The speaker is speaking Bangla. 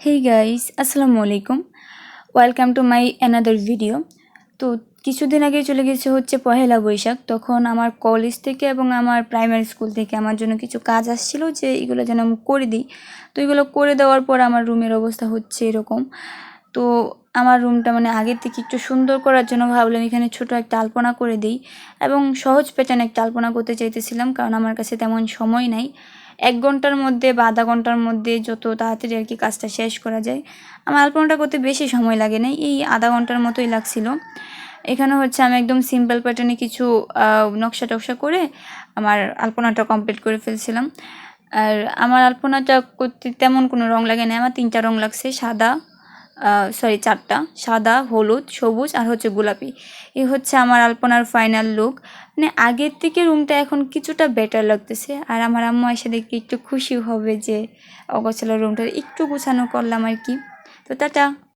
Hey guys, আসসালামু আলাইকুম। Welcome to my another video. তো কিছুদিন আগে চলে গেছে হচ্ছে পহেলা বৈশাখ। তখন আমার কলেজ থেকে এবং আমার প্রাইমারি স্কুল থেকে আমার জন্য কিছু কাজ আসছিল যে এগুলো যেন আমি করে দিই। তো এগুলো করে দেওয়ার পর আমার রুমের অবস্থা হচ্ছে এরকম। তো আমার রুমটা মানে আগের থেকে একটু সুন্দর করার জন্য ভাবলাম এখানে ছোট একটা আলপনা করে দিই এবং সহজ প্যাটার্নে একটা আলপনা করতে চাইতেছিলাম, কারণ আমার কাছে তেমন সময় নাই। 1 ঘন্টার মধ্যে বা আধা ঘন্টার মধ্যে যত তাড়াতাড়ি আর কি কাজটা শেষ করা যায়। আমার আলপনাটা করতে বেশি সময় লাগে নাই, এই আধা ঘন্টার মতোই লাগছিল। এখানে হচ্ছে আমি একদম সিম্পল প্যাটার্নে কিছু নকশা টকশা করে আমার আলপনাটা কমপ্লিট করে ফেলছিলাম। আর আমার আলপনাটা করতে তেমন কোনো রং লাগে না, আমার 3টা রং লাগছে, সাদা, 4টা, সাদা, হলুদ, সবুজ আর হচ্ছে গোলাপি। এই হচ্ছে আমার আলপনার ফাইনাল লুক। মানে আগের থেকে রুমটা এখন কিছুটা বেটার লাগতেছে, আর আমার আম্মু এসে দেখে একটু খুশি হবে যে অগোছালো রুমটা একটু গুছানো করলাম আর কি। তো টাটা।